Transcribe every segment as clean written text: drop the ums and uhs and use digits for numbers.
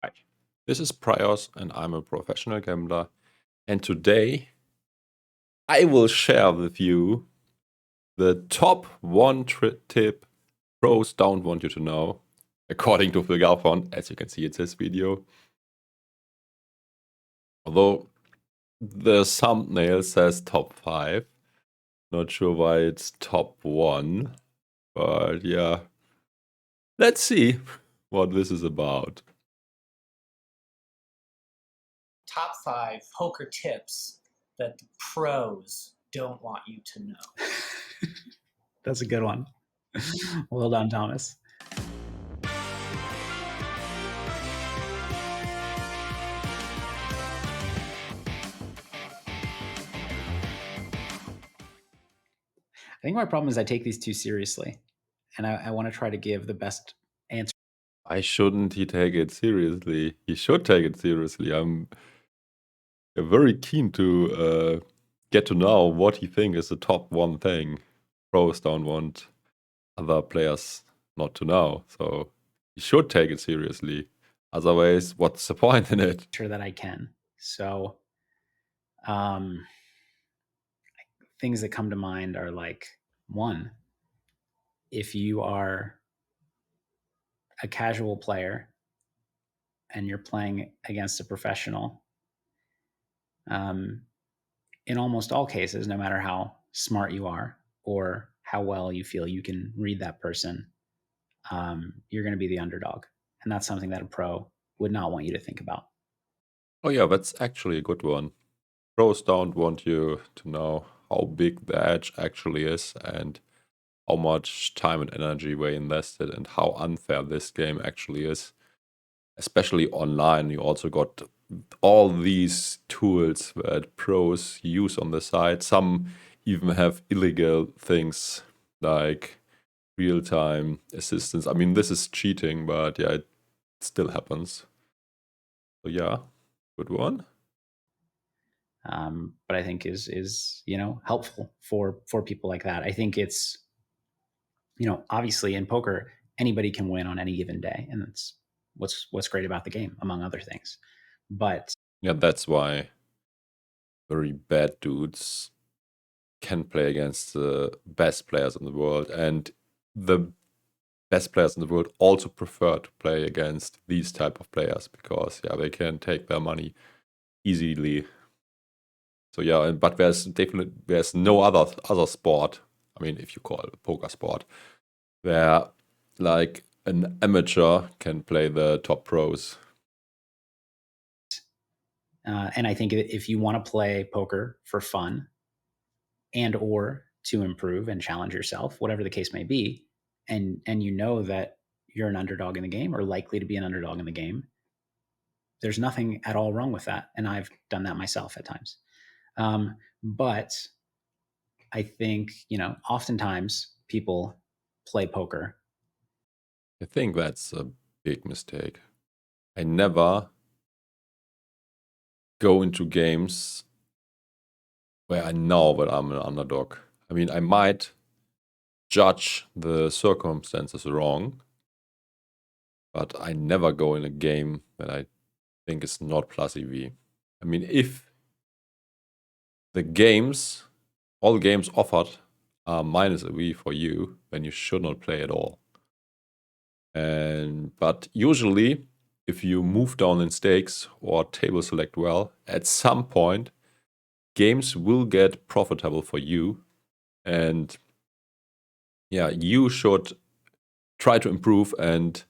Hi, this is Praios and I'm a professional gambler. And today I will share with you the top one tip pros don't want you to know, according to Phil Galfond. As you can see, it's his video. Although the thumbnail says top 5. Not sure why it's top 1. But yeah, let's see what this is about. Top 5 poker tips that the pros don't want you to know. That's a good one. Well done, Thomas. I think my problem is I take these too seriously, and I want to try to give the best answer. Why shouldn't he take it seriously? He should take it seriously. I'm very keen to get to know what he thinks is the top one thing pros don't want other players not to know. So he should take it seriously. Otherwise, what's the point in it? Sure that I can. So, things that come to mind are like, one, if you are a casual player and you're playing against a professional, in almost all cases, no matter how smart you are or how well you feel you can read that person, you're going to be the underdog. And that's something that a pro would not want you to think about. Oh yeah, that's actually a good one. Pros don't want you to know how big the edge actually is and how much time and energy we invested and how unfair this game actually is. Especially online, you also got all these tools that pros use on the side. Some even have illegal things like real-time assistance. I mean, this is cheating, but yeah, it still happens. So yeah, good one. But I think is helpful for people like that. I think it's obviously in poker anybody can win on any given day, and that's what's great about the game, among other things. But yeah, that's why very bad dudes can play against the best players in the world, and the best players in the world also prefer to play against these type of players because yeah, they can take their money easily. So yeah, but there's no other sport. I mean, if you call it a poker sport, where like an amateur can play the top pros. and I think if you want to play poker for fun and or to improve and challenge yourself, whatever the case may be, and you know that you're an underdog in the game or likely to be an underdog in the game, there's nothing at all wrong with that. And I've done that myself at times. But I think, oftentimes people play poker. I think that's a big mistake. I never go into games where I know that I'm an underdog. I mean, I might judge the circumstances wrong, but I never go in a game that I think is not plus EV. I mean, if the games, all games offered are minus EV for you, then you should not play at all. But usually, if you move down in stakes or table select well, at some point, games will get profitable for you. And yeah, you should try to improve and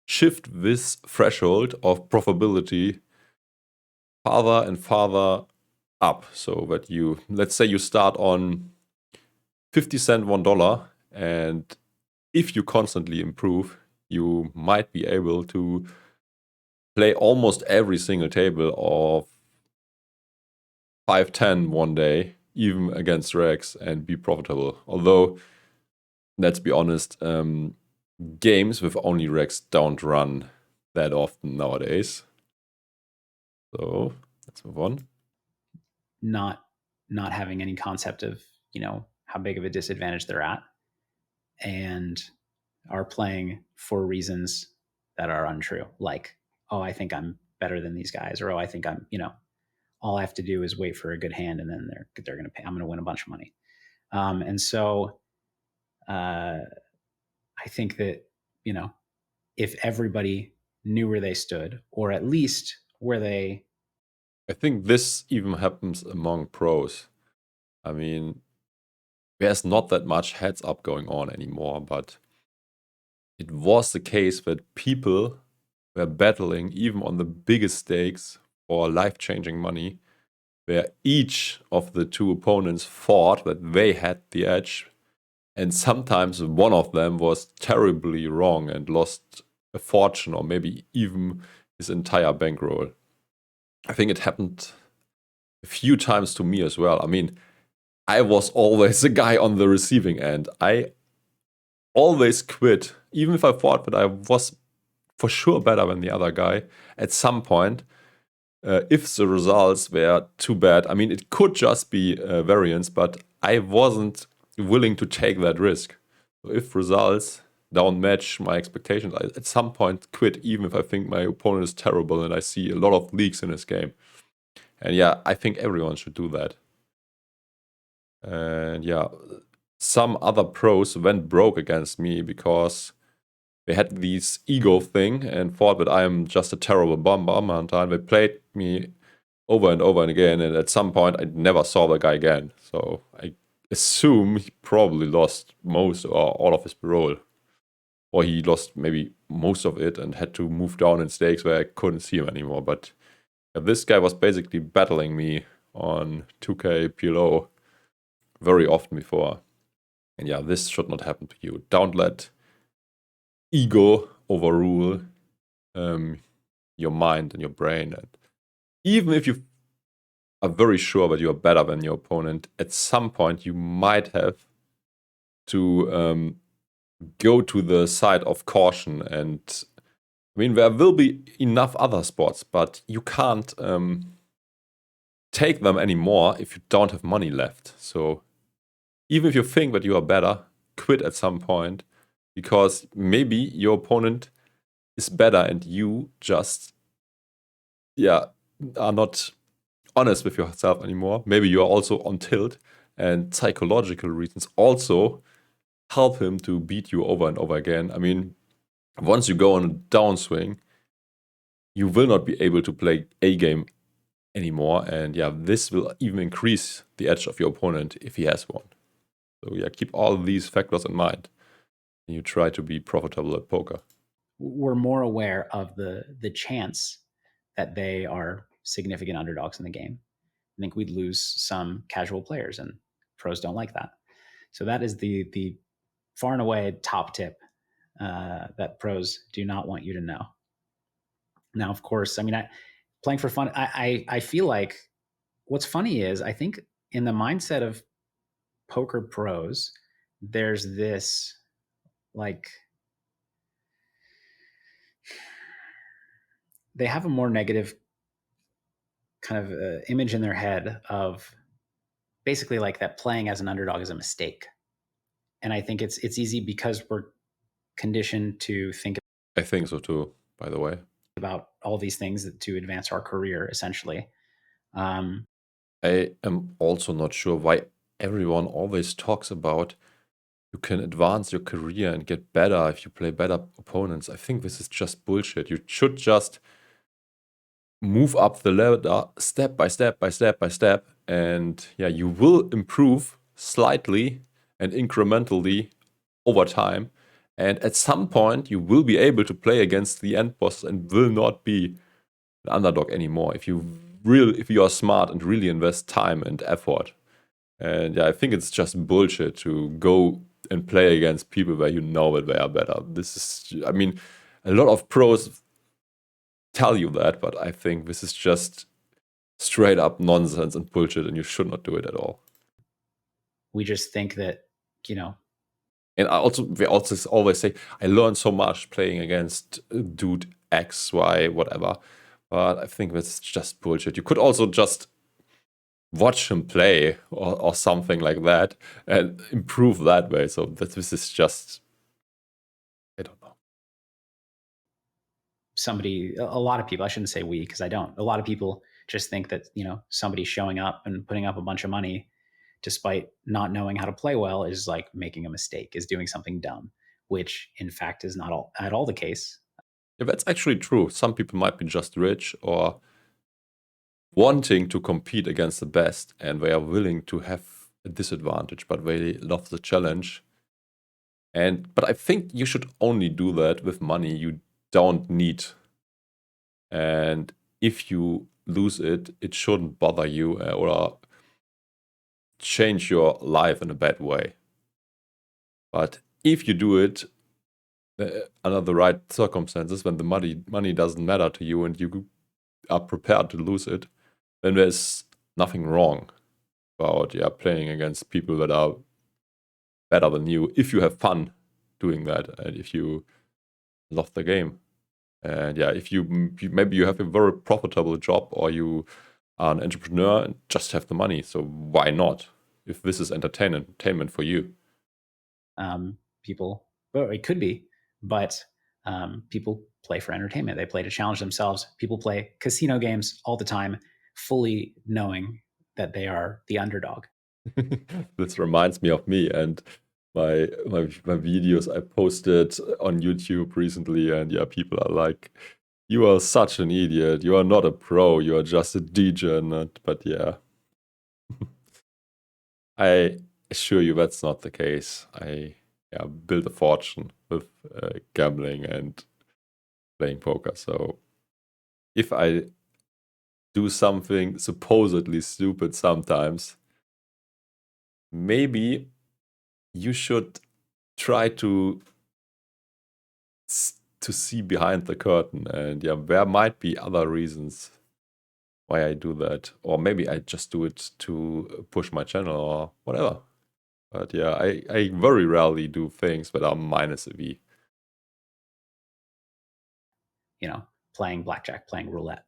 shift this threshold of profitability farther and farther up, so that you, let's say you start on 50 cent, $1, and if you constantly improve, you might be able to play almost every single table of 5-10 one day, even against Rex, and be profitable. Although, let's be honest, games with only Rex don't run that often nowadays. So let's move on. Not having any concept of how big of a disadvantage they're at, and are playing for reasons that are untrue, like oh, I think I'm better than these guys, or oh, I think I'm, all I have to do is wait for a good hand, and then they're going to pay. I'm going to win a bunch of money. And so I think that, if everybody knew where they stood, or at least where they... I think this even happens among pros. I mean, there's not that much heads up going on anymore, but it was the case that people were battling even on the biggest stakes for life-changing money, where each of the two opponents thought that they had the edge, and sometimes one of them was terribly wrong and lost a fortune or maybe even his entire bankroll. I think it happened a few times to me as well. I mean, I was always the guy on the receiving end. I always quit, even if I thought that I was for sure better than the other guy at some point. If the results were too bad, I mean, it could just be variance, but I wasn't willing to take that risk. So if results don't match my expectations, I at some point quit, even if I think my opponent is terrible and I see a lot of leaks in his game. And yeah, I think everyone should do that. And yeah, some other pros went broke against me because they had this ego thing and thought that I am just a terrible bomber hunter, and they played me over and over and again, and at some point I never saw the guy again. So I assume he probably lost most or all of his parole. Or he lost maybe most of it and had to move down in stakes where I couldn't see him anymore. But yeah, this guy was basically battling me on 2K PLO very often before. And yeah, this should not happen to you. Don't let ego overrule your mind and your brain. And even if you are very sure that you are better than your opponent, at some point you might have to go to the side of caution. And I mean, there will be enough other spots, but you can't take them anymore if you don't have money left. So even if you think that you are better, quit at some point, because maybe your opponent is better and you just are not honest with yourself anymore. Maybe you are also on tilt, and psychological reasons also help him to beat you over and over again. I mean, once you go on a downswing, you will not be able to play a game anymore, and yeah, this will even increase the edge of your opponent if he has one. So yeah, keep all these factors in mind when you try to be profitable at poker. We're more aware of the chance that they are significant underdogs in the game. I think we'd lose some casual players, and pros don't like that. So that is the far and away top tip that pros do not want you to know. Now, of course, I mean, playing for fun, I feel like what's funny is I think in the mindset of poker pros, there's this like, they have a more negative kind of image in their head of basically like that playing as an underdog is a mistake. And I think it's easy because we're conditioned to think. I think so too, by the way. About all these things to advance our career, essentially. I am also not sure why everyone always talks about you can advance your career and get better if you play better opponents. I think this is just bullshit. You should just move up the ladder step by step by step by step, and yeah, you will improve slightly and incrementally over time. And at some point, you will be able to play against the end boss and will not be an underdog anymore if you are smart and really invest time and effort. And yeah, I think it's just bullshit to go and play against people where you know that they are better. This is, I mean, a lot of pros tell you that, but I think this is just straight up nonsense and bullshit, and you should not do it at all. We just think that, And they also always say, I learned so much playing against dude X, Y, whatever. But I think that's just bullshit. You could also just watch him play or something like that and improve that way. So this is just, I don't know. a lot of people, I shouldn't say we, because I don't. A lot of people just think that, somebody showing up and putting up a bunch of money despite not knowing how to play well is like making a mistake, is doing something dumb, which in fact is not at all the case. Yeah, that's actually true. Some people might be just rich or wanting to compete against the best, and they are willing to have a disadvantage, but they love the challenge. But I think you should only do that with money you don't need. And if you lose it, it shouldn't bother you or change your life in a bad way. But if you do it under the right circumstances, when the money doesn't matter to you and you are prepared to lose it, then there's nothing wrong about playing against people that are better than you, if you have fun doing that and if you love the game. And if maybe you have a very profitable job or you are an entrepreneur and just have the money, so why not? If this is entertainment for you. People, well, it could be, but people play for entertainment. They play to challenge themselves. People play casino games all the time, fully knowing that they are the underdog. This reminds me of me and my videos I posted on YouTube recently, and people are like, "You are such an idiot. You are not a pro. You are just a degenerate." But I assure you that's not the case. I built a fortune with gambling and playing poker. So if I do something supposedly stupid sometimes, maybe you should try to see behind the curtain, and there might be other reasons why I do that, or maybe I just do it to push my channel or whatever. But I very rarely do things that are minus a V. Playing blackjack, playing roulette,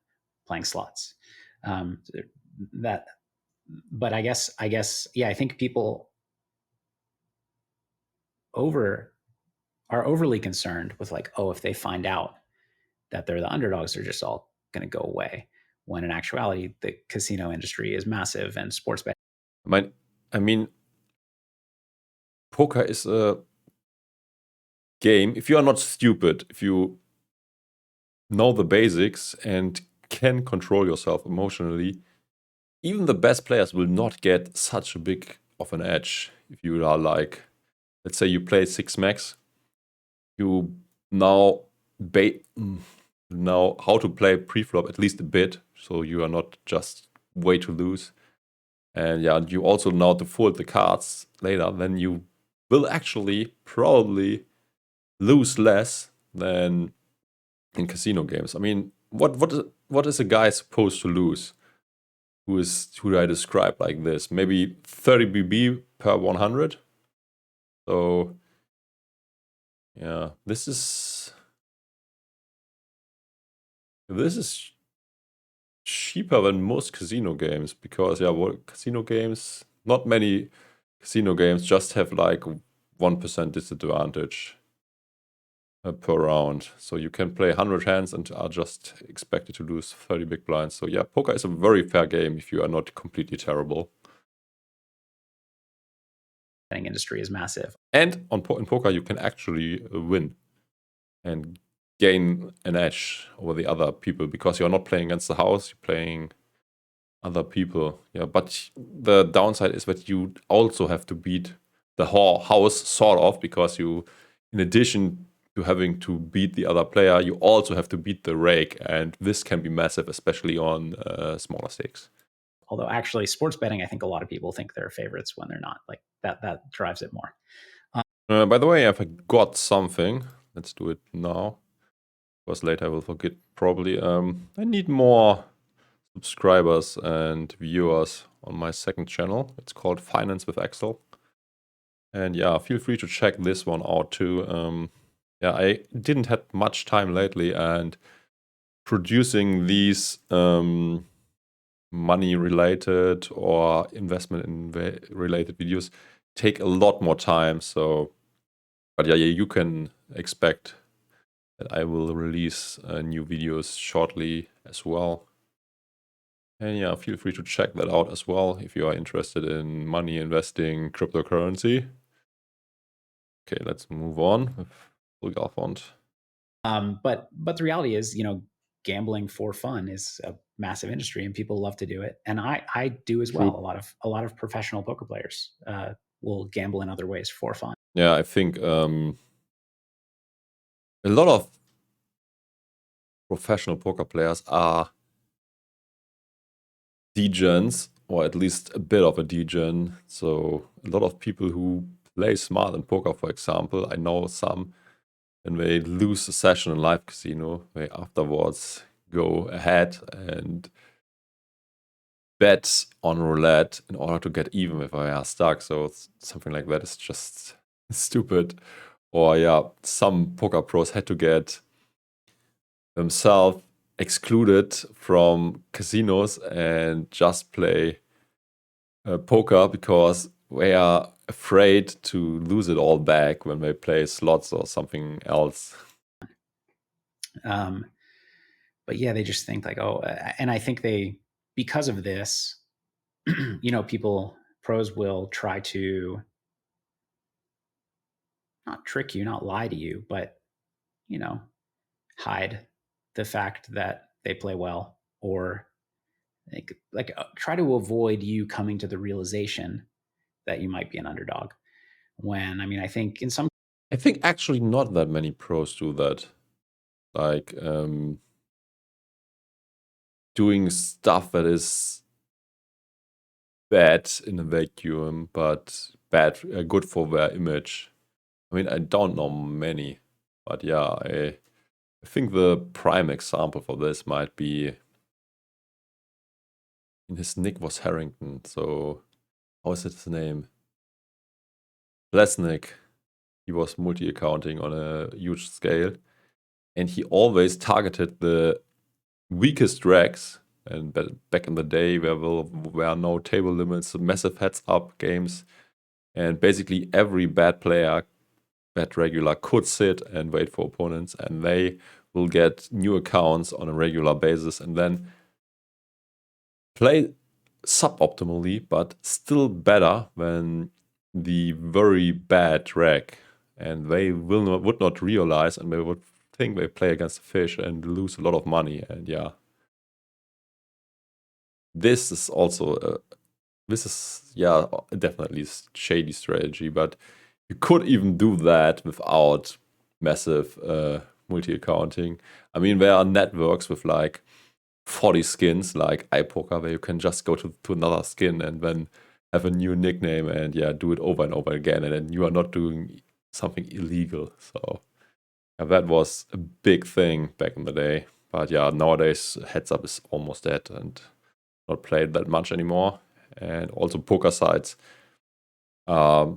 playing slots. But I guess, I think people are overly concerned with like, oh, if they find out that they're the underdogs, they're just all going to go away. When in actuality, the casino industry is massive and sports betting. I mean, poker is a game. If you are not stupid, if you know the basics and can control yourself emotionally, even the best players will not get such a big of an edge. If you are like, let's say you play 6 max, you know how to play pre-flop at least a bit, so you are not just way to lose. And you also know to fold the cards later, then you will actually probably lose less than in casino games. I mean, what is a guy supposed to lose? Who do I describe like this? Maybe 30 BB per 100. So this is cheaper than most casino games, because casino games, not many casino games just have like 1% disadvantage per round. So you can play 100 hands and are just expected to lose 30 big blinds. So poker is a very fair game if you are not completely terrible. Industry is massive. And in poker, you can actually win and gain an edge over the other people, because you're not playing against the house, you're playing other people. But the downside is that you also have to beat the house, sort of, because you, in addition to having to beat the other player, you also have to beat the rake, and this can be massive, especially on smaller stakes. Although actually sports betting, I think a lot of people think they're favorites when they're not. Like that drives it more. By the way, I forgot something. Let's do it now, because later I will forget probably. I need more subscribers and viewers on my second channel. It's called Finance with Axel. And feel free to check this one out too. I didn't have much time lately, and producing these money related or investment in related videos take a lot more time. So, but you can expect that I will release new videos shortly as well. And yeah, feel free to check that out as well if you are interested in money investing cryptocurrency. Okay, let's move on with Phil Galfond. But the reality is, gambling for fun is a massive industry, and people love to do it, and I do as well. A lot of professional poker players will gamble in other ways for fun. Yeah, I think a lot of professional poker players are degens, or at least a bit of a degen. So a lot of people who play smart in poker, for example, I know some, when they lose a session in live casino, they afterwards go ahead and bet on roulette in order to get even if they are stuck. So something like that is just stupid. Or yeah, some poker pros had to get themselves excluded from casinos and just play poker because they are afraid to lose it all back when they play slots or something else. But yeah, they just think like, oh, and I think because of this, pros will try to not trick you, not lie to you, but, hide the fact that they play well, or try to avoid you coming to the realization that you might be an underdog. When, I think I think actually not that many pros do that. Like doing stuff that is bad in a vacuum, but good for their image. I don't know many, but yeah, I think the prime example for this might be, his nick was Harrington, so how is it his name? Lesnick. He was multi-accounting on a huge scale, and he always targeted the weakest racks. And back in the day, there were no table limits, massive heads-up games, and basically every bad regular could sit and wait for opponents, and they will get new accounts on a regular basis and then play suboptimally, but still better than the very bad reg. And they would not realize, and they would think they play against a fish and lose a lot of money. And yeah, this is also definitely a shady strategy, but you could even do that without massive multi-accounting. There are networks with like 40 skins like iPoker where you can just go to another skin and then have a new nickname and do it over and over again, and then you are not doing something illegal. So that was a big thing back in the day. But yeah, nowadays heads up is almost dead and not played that much anymore. And also poker sites are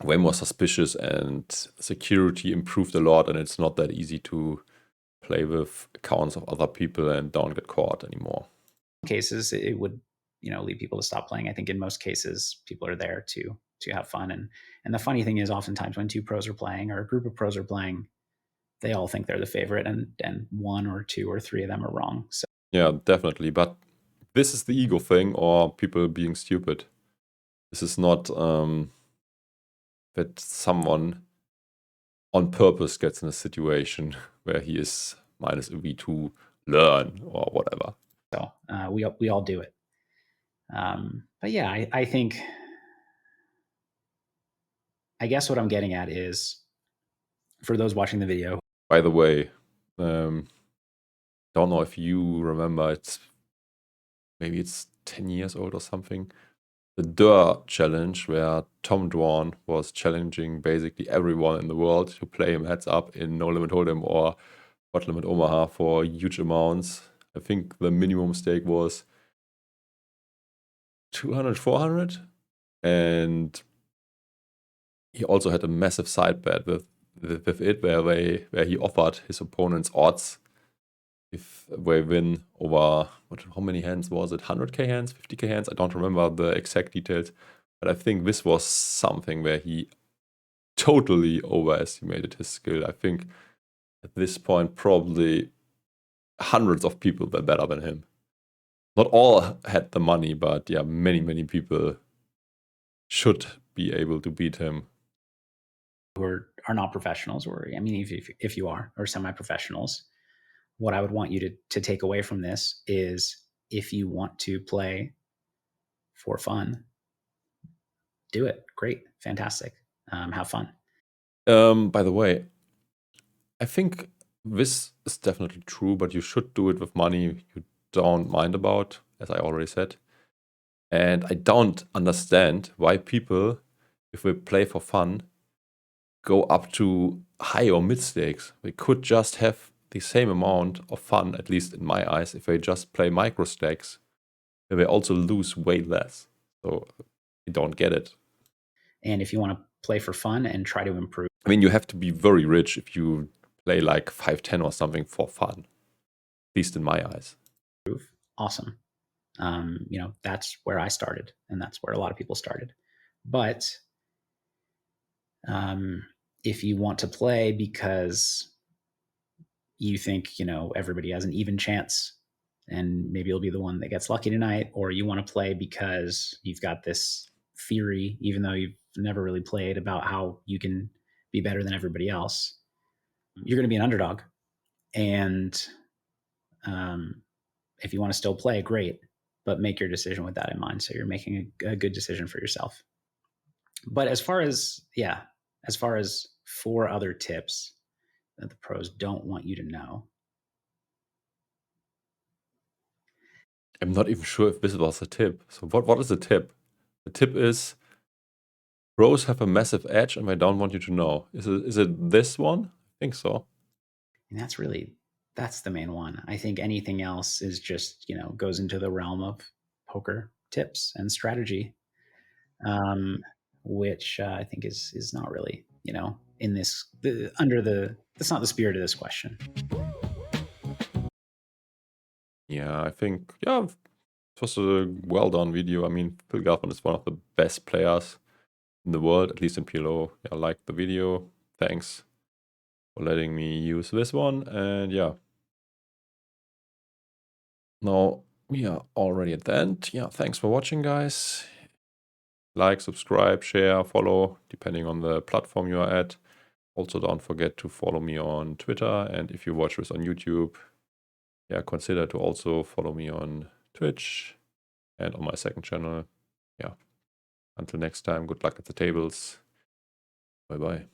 way more suspicious, and security improved a lot, and it's not that easy to play with accounts of other people and don't get caught anymore. In cases it would lead people to stop playing. I think in most cases people are there to have fun, and the funny thing is, oftentimes when two pros are playing or a group of pros are playing, they all think they're the favorite, and one or two or three of them are wrong. So yeah, definitely. But this is the ego thing, or people being stupid. This is not that someone on purpose gets in a situation where he is minus a V2 learn or whatever. So we all do it. But yeah, I think, I guess what I'm getting at is, for those watching the video. By the way, don't know if you remember, maybe it's 10 years old or something. The Dur challenge, where Tom Dwan was challenging basically everyone in the world to play him heads up in No Limit Hold'em or Hot Limit Omaha for huge amounts. I think the minimum stake was 200, 400. And he also had a massive side bet with it, where he offered his opponents odds if they win over, how many hands was it? 100k hands, 50k hands? I don't remember the exact details, but I think this was something where he totally overestimated his skill. I think at this point, probably hundreds of people were better than him. Not all had the money, but yeah, many people should be able to beat him. Who are not professionals, or I mean, if you are, or semi-professionals, what I would want you to take away from this is, if you want to play for fun, do it. Great, fantastic, have fun. By the way, I think this is definitely true, but you should do it with money you don't mind about, as I already said. And I don't understand why people, if they play for fun, go up to high or mid stakes. They could just have the same amount of fun, at least in my eyes, if they just play micro stacks, where they also lose way less. So I don't get it. And if you want to play for fun and try to improve, I mean, you have to be very rich if you play like 5-10 or something for fun, at least in my eyes. Awesome. That's where I started, and that's where a lot of people started. But if you want to play because you think, everybody has an even chance and maybe you'll be the one that gets lucky tonight, or you want to play because you've got this theory, even though you've never really played, about how you can be better than everybody else, you're going to be an underdog. And if you want to still play, great, but make your decision with that in mind, so you're making a good decision for yourself. But as far as 4 other tips that the pros don't want you to know, I'm not even sure if this was a tip. So what is the tip? The tip is pros have a massive edge and I don't want you to know. Is it this one? I think so. and that's the main one. I think anything else is just, goes into the realm of poker tips and strategy, which I think is not really, in this, that's not the spirit of this question. Yeah, I think, it was a well done video. I mean, Phil Galfond is one of the best players in the world, at least in PLO. Yeah, I liked the video. Thanks for letting me use this one. And yeah, now we are already at the end. Yeah, thanks for watching, guys. Like, subscribe, share, follow, depending on the platform you are at. Also, don't forget to follow me on Twitter. And if you watch this on YouTube, yeah, consider to also follow me on Twitch and on my second channel. Yeah. Until next time, good luck at the tables. Bye-bye.